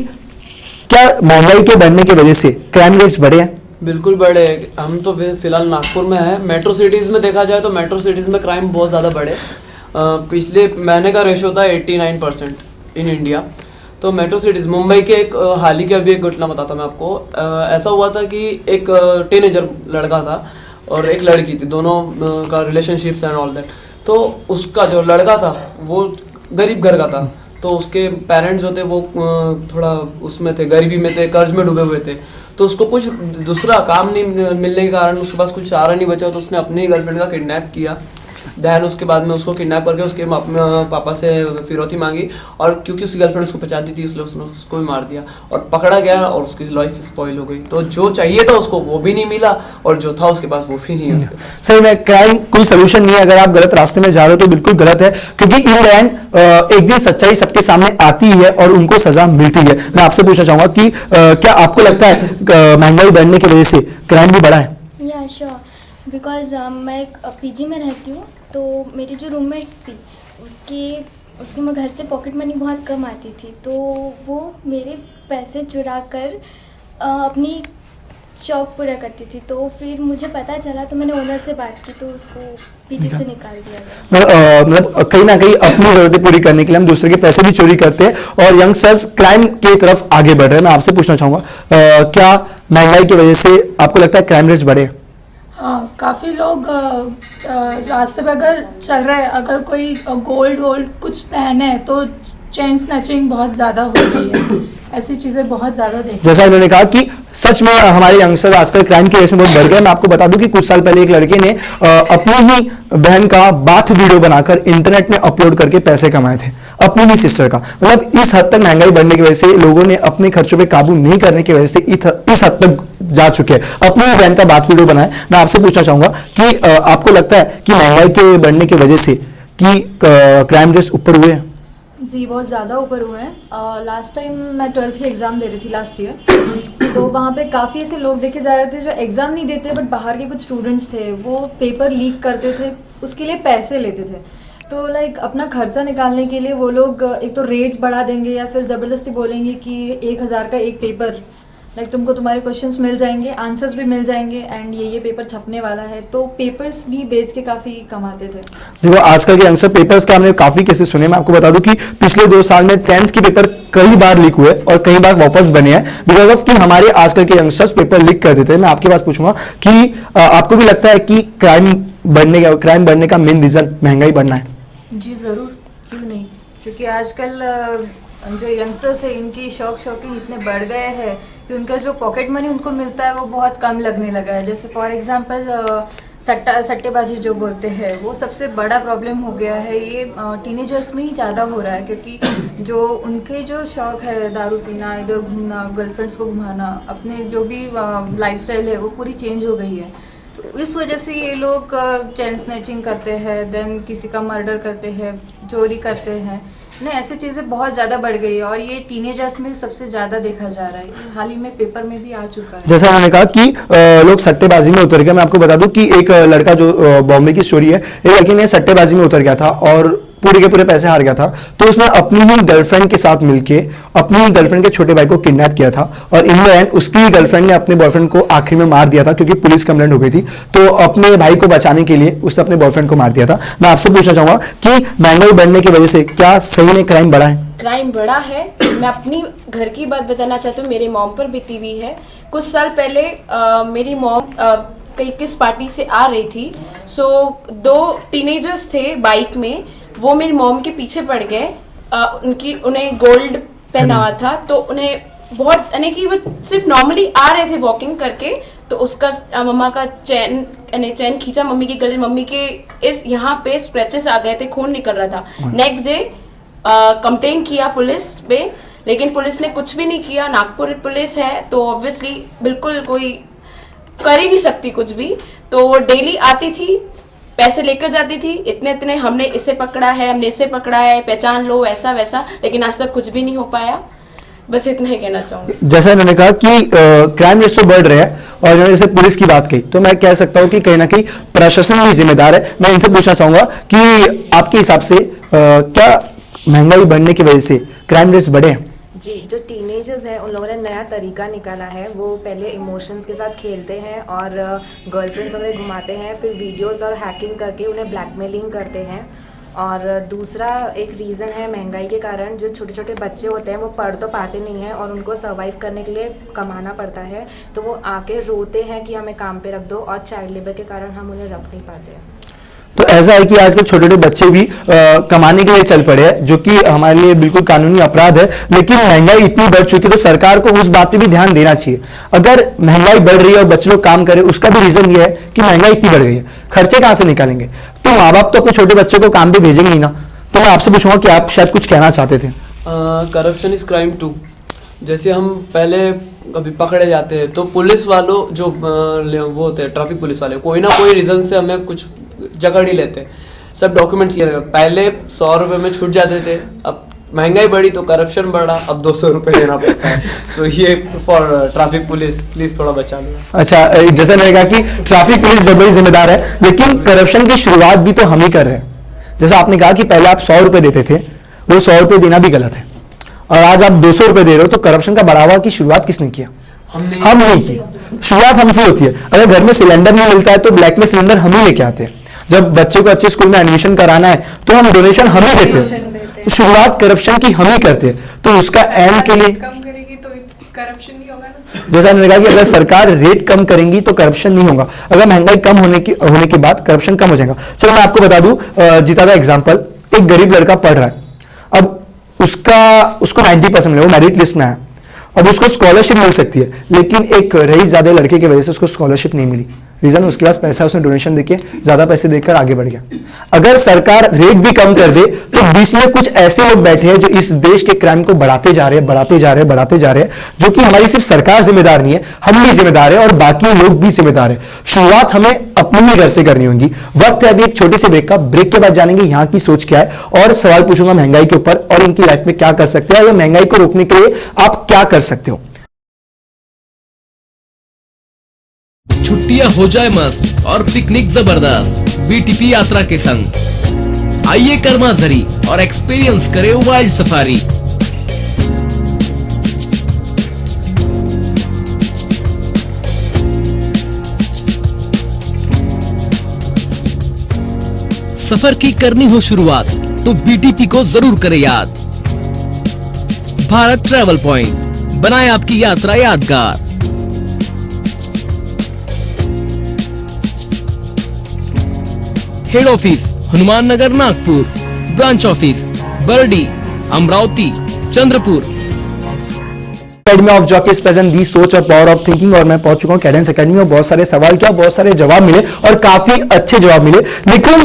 क्या महंगाई के बढ़ने की वजह से क्राइम रेट्स बढ़े हैं? बिल्कुल बढ़े। हम तो फिलहाल नागपुर में है। मेट्रो सिटीज़ में देखा जाए तो मेट्रो सिटीज़ में क्राइम बहुत ज़्यादा बढ़े। पिछले महीने का रेशो था 89% इन इंडिया। तो मेट्रो सिटीज़, मुंबई के एक हाल ही के अभी एक घटना बताता मैं आपको। ऐसा हुआ था कि एक टीनेजर लड़का था और एक लड़की थी, दोनों का रिलेशनशिप्स एंड ऑल दैट। तो उसका जो लड़का था वो गरीब घर का था, तो उसके पेरेंट्स जो थे वो थोड़ा उसमें थे, गरीबी में थे, कर्ज में डूबे हुए थे। तो उसको कुछ दूसरा काम नहीं मिलने के कारण उसके पास कुछ चारा नहीं बचा, तो उसने अपनी ही गर्लफ्रेंड का किडनैप किया। दैन उसके बाद में उसको किडनैप करके उसके पापा से फिरौती मांगी, और क्योंकि उसकी गर्लफ्रेंड उसको पहचानती थी इसलिए उसने उसको भी मार दिया और पकड़ा गया और उसकी लाइफ स्पॉइल हो गई। तो जो चाहिए था उसको वो भी नहीं मिला और जो था उसके पास वो भी नहीं है उसके पास। सही में क्राइम कोई सोल्यूशन नहीं है। अगर आप गलत रास्ते में जा रहे हो तो बिल्कुल गलत है, क्योंकि इन द एंड एक दिन सच्चाई सबके सामने आती है और उनको सजा मिलती है। मैं आपसे पूछना चाहूंगा कि क्या आपको लगता है महंगाई बढ़ने की वजह से क्राइम भी बढ़ा है? या श्योर, बिकॉज मैं एक पीजी में रहती हूँ, तो मेरी जो रूममेट्स थी उसके मैं घर से पॉकेट मनी बहुत कम आती थी, तो वो मेरे पैसे चुरा कर अपनी शौक पूरा करती थी। तो फिर मुझे पता चला तो मैंने ओनर से बात की, तो उसको पीजी से निकाल दिया गया। मतलब कहीं ना कहीं अपनी जरूरतें पूरी करने के लिए हम दूसरे के पैसे भी चोरी करते हैं और यंगस्टर्स क्राइम की तरफ आगे बढ़ रहे हैं। मैं आपसे पूछना चाहूंगा, क्या महंगाई की वजह से आपको लगता है क्राइम रेट्स बढ़े? हाँ, काफ़ी लोग रास्ते पे अगर चल रहे हैं, अगर कोई गोल्ड वोल्ड कुछ पहने है तो चेन स्नैचिंग बहुत ज़्यादा हो रही है। ऐसी चीज़ें बहुत ज़्यादा देखी। जैसा इन्होंने कहा कि सच में हमारे यंगस्टर आजकल क्राइम की वजह से बहुत बढ़ गए। मैं आपको बता दूं कि कुछ साल पहले एक लड़के ने अपनी ही बहन का बाथ वीडियो बनाकर इंटरनेट में अपलोड करके पैसे कमाए थे, अपनी ही सिस्टर का। मतलब इस हद तक महंगाई बढ़ने की वजह से लोगों ने अपने खर्चों पे काबू नहीं करने की वजह से इस हद तक जा चुके हैं, अपनी ही बहन का बाथ वीडियो बनाए। मैं आपसे पूछना चाहूंगा कि आपको लगता है कि महंगाई के बढ़ने की वजह से कि क्राइम रेट्स ऊपर हुए हैं? जी, बहुत ज़्यादा ऊपर हुए हैं। लास्ट टाइम मैं 12th की एग्ज़ाम दे रही थी लास्ट ईयर, तो वहाँ पे काफ़ी ऐसे लोग देखे जा रहे थे जो एग्ज़ाम नहीं देते बट बाहर के कुछ स्टूडेंट्स थे, वो पेपर लीक करते थे, उसके लिए पैसे लेते थे। तो लाइक अपना खर्चा निकालने के लिए वो लोग एक तो रेट्स बढ़ा देंगे या फिर ज़बरदस्ती बोलेंगे कि 1000 का एक पेपर, लाइक तुमको तुम्हारे क्वेश्चंस मिल जाएंगे, आंसर्स भी मिल जाएंगे एंड ये पेपर छपने वाला है। तो पेपर्स भी बेच के काफ़ी कमाते थे। देखो आजकल के यंगस्टर पेपर्स के हमने काफ़ी केसेस सुने। मैं आपको बता दूं कि पिछले 2 साल में 10th के पेपर कई बार लीक हुए और कई बार वापस बने हैं बिकॉज ऑफ कि हमारे आजकल के यंगस्टर्स पेपर लीक कर देते हैं। मैं आपके पास पूछूंगा कि आपको भी लगता है कि क्राइम बढ़ने का मेन रीजन महंगाई बढ़ना है? जी ज़रूर, क्यों नहीं, क्योंकि आजकल जो यंगस्टर्स है इनकी शौकीन इतने बढ़ गए हैं कि उनका जो पॉकेट मनी उनको मिलता है वो बहुत कम लगने लगा है। जैसे फॉर एग्जांपल सट्टेबाजी जो बोलते हैं वो सबसे बड़ा प्रॉब्लम हो गया है। ये टीनेजर्स में ही ज़्यादा हो रहा है, क्योंकि जो उनके जो शौक़ है दारू पीना, इधर घूमना, गर्लफ्रेंड्स को घुमाना, अपने जो भी लाइफस्टाइल है वो पूरी चेंज हो गई है। तो इस वजह से ये लोग चेन स्नैचिंग करते हैं, देन किसी का मर्डर करते हैं, चोरी करते हैं, नहीं ऐसी चीज़ें बहुत ज़्यादा बढ़ गई है और ये टीनेजर्स में सबसे ज़्यादा देखा जा रहा है। हाल ही में पेपर में भी आ चुका है। जैसा उन्होंने कहा कि लोग सट्टेबाजी में उतर गए। मैं आपको बता दूं कि एक लड़का जो बॉम्बे की स्टोरी है, एक लड़की ने सट्टेबाजी में उतर गया था और पूरे के पूरे पैसे हार गया था। तो उसने अपनी ही गर्लफ्रेंड के साथ मिलके अपनी ही गर्लफ्रेंड के छोटे भाई को किडनैप किया था और इन द एंड उसकी ही गर्लफ्रेंड ने अपने बॉयफ्रेंड को आखिर में मार दिया था क्योंकि पुलिस कंप्लेंट हो गई थी। तो अपने भाई को बचाने के लिए उसने अपने बॉयफ्रेंड को मार दिया था। मैं आपसे पूछना चाहूंगा कि महंगाई बढ़ने की वजह से क्या सही में क्राइम बढ़ा है? क्राइम बढ़ा है। मैं अपनी घर की बात बताना चाहती हूँ, मेरे मॉम पर बीती हुई है। कुछ साल पहले मेरी मॉम कहीं किस पार्टी से आ रही थी, सो 2 टीनेजर्स थे बाइक में, वो मेरी मॉम के पीछे पड़ गए। उन्हें गोल्ड पहना हुआ था, तो उन्हें बहुत यानी कि वो सिर्फ नॉर्मली आ रहे थे वॉकिंग करके, तो उसका मम्मा का चैन खींचा मम्मी के गले, मम्मी के इस यहाँ पे स्क्रैचेस आ गए थे, खून निकल रहा था। नेक्स्ट डे कंप्लेन किया पुलिस पे, लेकिन पुलिस ने कुछ भी नहीं किया। नागपुर पुलिस है तो ऑब्वियसली बिल्कुल कोई कर ही नहीं सकती कुछ भी। तो वो डेली आती थी, पैसे लेकर जाती थी, इतने इतने हमने इसे पकड़ा है, हमने इसे पकड़ा है, पहचान लो, ऐसा वैसा, लेकिन आज तक कुछ भी नहीं हो पाया। बस इतना ही कहना चाहूँगी। जैसा इन्होंने कहा कि क्राइम रेट तो बढ़ रहे हैं और इन्होंने जैसे पुलिस की बात कही, तो मैं कह सकता हूँ कि कहीं ना कहीं प्रशासन भी जिम्मेदार है। मैं इनसे पूछना चाहूंगा कि आपके हिसाब से क्या महंगाई बढ़ने की वजह से क्राइम रेट्स बढ़े हैं? जी, जो टीनेजर्स हैं उन लोगों ने नया तरीका निकाला है। वो पहले इमोशंस के साथ खेलते हैं और गर्लफ्रेंड्स वगैरह घुमाते हैं, फिर वीडियोस और हैकिंग करके उन्हें ब्लैकमेलिंग करते हैं। और दूसरा एक रीज़न है महंगाई के कारण, जो छोटे छोटे बच्चे होते हैं वो पढ़ तो पाते नहीं हैं और उनको सर्वाइव करने के लिए कमाना पड़ता है, तो वो आके रोते हैं कि हमें काम पे रख दो, और चाइल्ड लेबर के कारण हम उन्हें रख नहीं पाते हैं। तो ऐसा है कि आजकल छोटे छोटे बच्चे भी कमाने के लिए चल पड़े हैं, जो कि हमारे लिए बिल्कुल कानूनी अपराध है। लेकिन महंगाई इतनी बढ़ चुकी है तो सरकार को उस बात पे भी ध्यान देना चाहिए। अगर महंगाई बढ़ रही है और बच्चे लोग काम करें, उसका भी रीजन ये है कि महंगाई इतनी बढ़ गई है, खर्चे कहां से निकालेंगे? तो माँ बाप तो अपने छोटे बच्चे को काम पे भेजेंगे ही ना। तो मैं आपसे पूछूंगा कि आप शायद कुछ कहना चाहते थे। Corruption is crime too. जैसे हम पहले कभी पकड़े जाते हैं तो पुलिस वालों जो वो होते हैं ट्रैफिक पुलिस वाले, कोई ना कोई रीज़न से हमें कुछ जकड़ ही लेते हैं। सब डॉक्यूमेंट क्लियर, पहले 100 रुपये में छूट जाते थे, अब महंगाई बढ़ी तो करप्शन बढ़ा, अब 200 रुपये देना पड़ता है। सो ये फॉर ट्रैफिक पुलिस, प्लीज थोड़ा बचा लो। अच्छा, जैसा मैंने कहा कि ट्रैफिक पुलिस बहुत बड़ी जिम्मेदार है, लेकिन करप्शन की शुरुआत भी तो हम ही कर रहे हैं। जैसा आपने कहा कि पहले आप 100 रुपये देते थे, वो 100 रुपये देना भी गलत है, और आज आप 200 रुपये दे रहे हो, तो करप्शन का बढ़ावा की शुरुआत किसने किया? हम नहीं की। शुरुआत हमसे होती है। अगर घर में सिलेंडर नहीं मिलता है तो ब्लैक में सिलेंडर हम ही लेके आते हैं। जब बच्चे को अच्छे स्कूल में एडमिशन कराना है तो हम डोनेशन हम ही देते हैं। तो शुरुआत करप्शन की हम ही करते हैं, तो उसका एंड के लिए कम करेगी तो करप्शन नहीं होगा ना। जैसा मैंने कहा कि अगर सरकार रेट कम करेंगी तो करप्शन नहीं होगा, अगर महंगाई कम होने के बाद करप्शन कम हो जाएगा। चलो मैं आपको बता दूं, जीता था एग्जाम्पल, एक गरीब लड़का पढ़ रहा है, अब उसको 90% मिले, वो मेरिट लिस्ट में है, अब उसको स्कॉलरशिप मिल सकती है, लेकिन एक रईस ज़्यादा लड़के की वजह से उसको स्कॉलरशिप नहीं मिली। रीजन उसके पास पैसा, उसने डोनेशन देके ज्यादा पैसे देकर आगे बढ़ गया। अगर सरकार रेट भी कम कर दे तो बीच में कुछ ऐसे लोग बैठे हैं जो इस देश के क्राइम को बढ़ाते जा रहे हैं, जो कि हमारी सिर्फ सरकार जिम्मेदार नहीं है, हम भी जिम्मेदार है और बाकी लोग भी जिम्मेदार है। शुरुआत हमें अपने ही घर से करनी होगी। वक्त है अभी एक छोटे से ब्रेक के बाद जानेंगे यहाँ की सोच क्या है, और सवाल पूछूंगा महंगाई के ऊपर और इनकी लाइफ में क्या कर सकते हैं, या महंगाई को रोकने के लिए आप क्या कर सकते हो। छुट्टियां हो जाए मस्त और पिकनिक जबरदस्त बीटीपी यात्रा के संग। आइए कर्माझरी और एक्सपीरियंस करें वाइल्ड सफारी। सफर की करनी हो शुरुआत तो बीटीपी को जरूर करें याद। भारत ट्रैवल पॉइंट बनाए आपकी यात्रा यादगार। Head office Hanuman Nagar Nagpur, branch office Bardi, Amravati, Chandrapur. Academy of jockeys present the Soch और पावर ऑफ थिंकिंग, और मैं पहुंच चुका हूं कैडेंस अकेडमी में। बहुत सारे सवाल किया, बहुत सारे जवाब मिले और काफी अच्छे जवाब मिले, लेकिन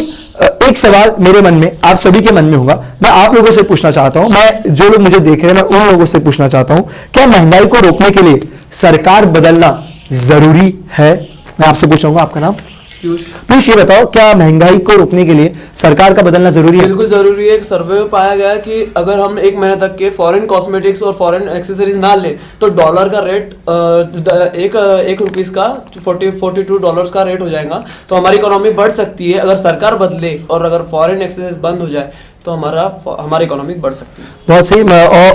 एक सवाल मेरे मन में, आप सभी के मन में होगा, मैं आप लोगों से पूछना चाहता हूं, मैं जो लोग मुझे देख रहे हैं मैं उन लोगों से पूछना चाहता हूं, क्या महंगाई को रोकने के लिए सरकार बदलना जरूरी है? मैं आपसे पूछूंगा, आपका नाम? पीयूष, ये बताओ, क्या महंगाई को रोकने के लिए सरकार का बदलना जरूरी है? बिल्कुल जरूरी है। एक सर्वे में पाया गया कि अगर हम 1 महीने तक के फॉरेन कॉस्मेटिक्स और फॉरेन एक्सेसरीज ना ले तो डॉलर का रेट एक रुपीस का $42 का रेट हो जाएगा। तो हमारी इकोनॉमी बढ़ सकती है अगर सरकार बदले, और अगर फॉरेन एक्सेसरीज बंद हो जाए तो हमारी इकोनॉमी बढ़ सकती है। बहुत सही।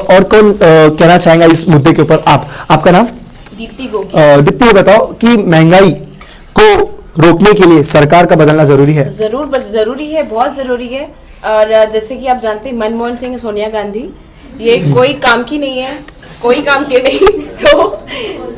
और कौन कहना चाहेगा इस मुद्दे के ऊपर? आपका नाम? दीप्ति गोगी। दीप्ति, ये बताओ कि महंगाई को रोकने के लिए सरकार का बदलना जरूरी है? जरूरी है, बहुत जरूरी है। और जैसे कि आप जानते हैं मनमोहन सिंह, सोनिया गांधी, ये कोई काम की नहीं है, कोई काम के नहीं, तो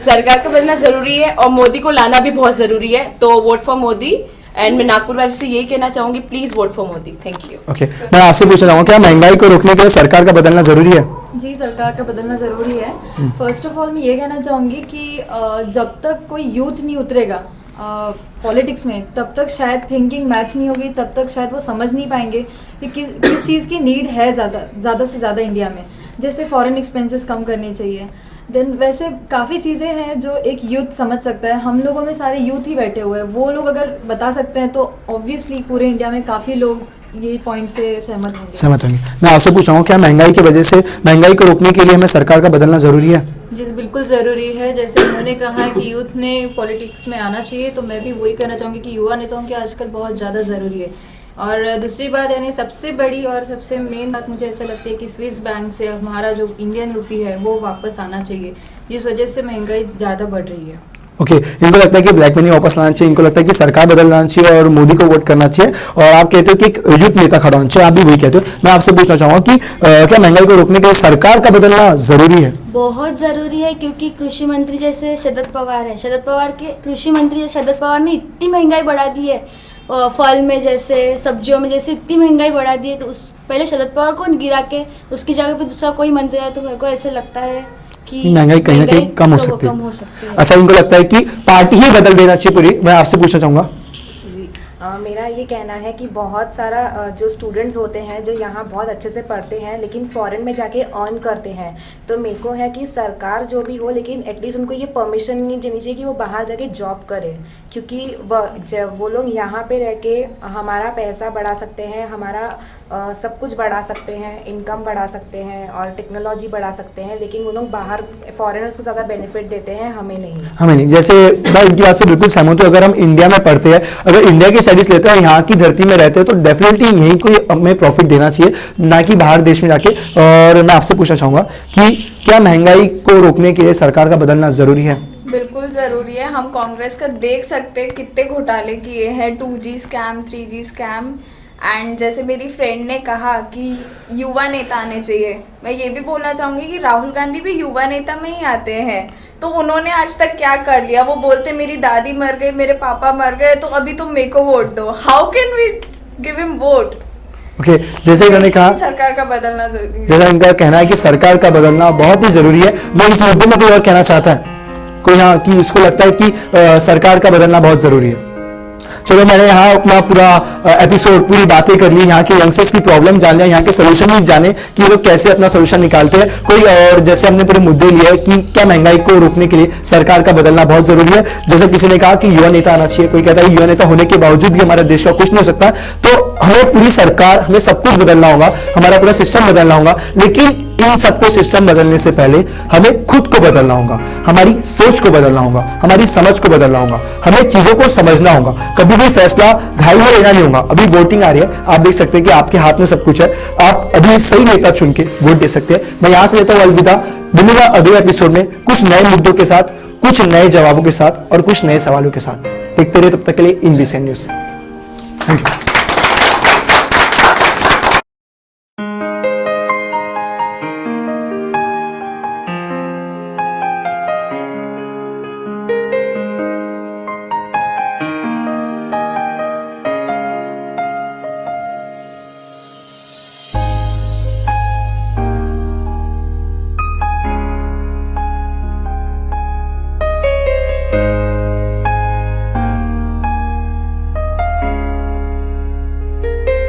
सरकार का बदलना जरूरी है और मोदी को लाना भी बहुत जरूरी है। तो वोट फॉर मोदी। एंड मैं नागपुर वाले से यही कहना चाहूंगी, please vote for Modi. Thank you. Okay, मैं आपसे पूछना चाहूंगा, क्या महंगाई को रोकने के लिए सरकार का बदलना जरूरी है? जी, सरकार का बदलना ज़रूरी है। फर्स्ट ऑफ ऑल मैं ये कहना चाहूँगी कि जब तक कोई यूथ नहीं उतरेगा पॉलिटिक्स में, तब तक शायद थिंकिंग मैच नहीं होगी, तब तक शायद वो समझ नहीं पाएंगे कि किस चीज़ की नीड है ज़्यादा से ज़्यादा इंडिया में। जैसे फॉरेन एक्सपेंसेस कम करने चाहिए। देन वैसे काफ़ी चीज़ें हैं जो एक यूथ समझ सकता है। हम लोगों में सारे यूथ ही बैठे हुए हैं, वो लोग अगर बता सकते हैं तो ऑब्वियसली पूरे इंडिया में काफ़ी लोग ये पॉइंट से सहमत होंगे। मैं आपसे पूछ रहा हूँ, क्या महंगाई की वजह से, महंगाई को रोकने के लिए हमें सरकार का बदलना ज़रूरी है? जी बिल्कुल ज़रूरी है। जैसे उन्होंने कहा कि यूथ ने पॉलिटिक्स में आना चाहिए, तो मैं भी वही कहना चाहूँगी कि युवा नेताओं की आजकल बहुत ज़्यादा ज़रूरी है। और दूसरी बात यानी सबसे बड़ी और सबसे मेन बात मुझे ऐसा लगता है कि स्विस बैंक से हमारा जो इंडियन रुपी है वो वापस आना चाहिए, जिस वजह से महंगाई ज़्यादा बढ़ रही है। ओके, इनको लगता है कि ब्लैक मनी वापस लाना चाहिए, इनको लगता है कि सरकार बदलना चाहिए और मोदी को वोट करना चाहिए, और आप कहते हो कि एक युद्ध नेता खड़ा होना चाहिए, आप भी वही कहते हो। मैं आपसे पूछना चाहूँगा कि क्या महंगाई को रोकने के लिए सरकार का बदलना ज़रूरी है? बहुत ज़रूरी है, क्योंकि कृषि मंत्री जैसे शरद पवार है, शरद पवार के कृषि मंत्री शरद पवार ने इतनी महंगाई बढ़ा दी है, फल में जैसे सब्जियों में जैसे इतनी महंगाई बढ़ा दी है, तो उस पहले शरद पवार को गिरा के उसकी जगह पे दूसरा कोई मंत्री आए तो मेरे को ऐसे लगता है कि महंगाई कहीं ना कहीं कम हो सकती है। अच्छा, इनको लगता है कि पार्टी ही बदल देना चाहिए पूरी। मैं आपसे पूछना चाहूँगा। मेरा ये कहना है कि बहुत सारा जो स्टूडेंट्स होते हैं जो यहाँ बहुत अच्छे से पढ़ते हैं लेकिन फॉरेन में जाके अर्न करते हैं, तो मेरे को है कि सरकार जो भी हो लेकिन एटलीस्ट उनको ये परमिशन नहीं देनी चाहिए कि वो बाहर जाके जॉब करें, क्योंकि वो लोग यहाँ पे रह के हमारा पैसा बढ़ा सकते हैं, हमारा सब कुछ बढ़ा सकते हैं, इनकम बढ़ा सकते हैं और टेक्नोलॉजी बढ़ा सकते हैं, लेकिन वो लोग बाहर फॉरेनर्स को ज़्यादा बेनिफिट देते हैं, हमें नहीं। जैसे मैं इनकी बात से बिल्कुल सहमत हूँ। अगर हम इंडिया में पढ़ते हैं, अगर इंडिया की स्टडीज लेते हैं, यहाँ की धरती में रहते हैं, तो डेफिनेटली यहीं को हमें प्रॉफिट देना चाहिए, ना कि बाहर देश में जाके। और मैं आपसे पूछना चाहूँगा कि क्या महंगाई को रोकने के लिए सरकार का बदलना ज़रूरी है? बिल्कुल ज़रूरी है। हम कांग्रेस का देख सकते हैं कितने घोटाले किए हैं, 2G scam, 3G scam. And जैसे मेरी फ्रेंड ने कहा कि युवा नेता आने चाहिए, मैं ये भी बोलना चाहूँगी कि राहुल गांधी भी युवा नेता में ही आते हैं। तो उन्होंने आज तक क्या कर लिया? वो बोलते मेरी दादी मर गई, मेरे पापा मर गए, तो अभी तुम मेरे को वोट दो। How can we give him vote? Okay, जैसे इन्होंने कहा सरकार का बदलना जरूरी है। जैसा इनका कहना है कि सरकार का बदलना बहुत ही जरूरी है। मैं इस मुद्दे में कोई और कहना चाहता है कोई? हाँ, कि उसको लगता है कि सरकार का बदलना बहुत जरूरी है। चलो, मैंने यहाँ अपना पूरा एपिसोड, पूरी बातें कर ली, यहाँ के यंगस्टर्स की प्रॉब्लम जान लिया, यहाँ के सोल्यूशन भी जाने कि ये लोग कैसे अपना सोल्यूशन निकालते हैं। कोई और जैसे हमने पूरे मुद्दे लिए हैं कि क्या महंगाई को रोकने के लिए सरकार का बदलना बहुत जरूरी है। जैसे किसी ने कहा कि युवा नेता आना चाहिए, कोई कहता है युवा नेता होने के बावजूद भी हमारे देश का कुछ नहीं हो सकता। तो हमें पूरी सरकार, हमें सब कुछ बदलना होगा, हमारा पूरा सिस्टम बदलना होगा, लेकिन इन सबको सिस्टम बदलने से पहले हमें खुद को बदलना होगा, हमारी सोच को बदलना होगा, हमारी समझ को बदलना होगा, हमें चीजों को समझना होगा। कभी भी फैसला घाई में लेना नहीं होगा। अभी वोटिंग आ रही है, आप देख सकते हैं कि आपके हाथ में सब कुछ है, आप अभी सही नेता चुन के वोट दे सकते हैं। मैं यहां से लेता हूं अलविदा, मिलूंगा अगले एपिसोड में कुछ नए मुद्दों के साथ, कुछ नए जवाबों के साथ और कुछ नए सवालों के साथ। देखते रहिए तब तक के लिए INBCN न्यूज़। Thank you.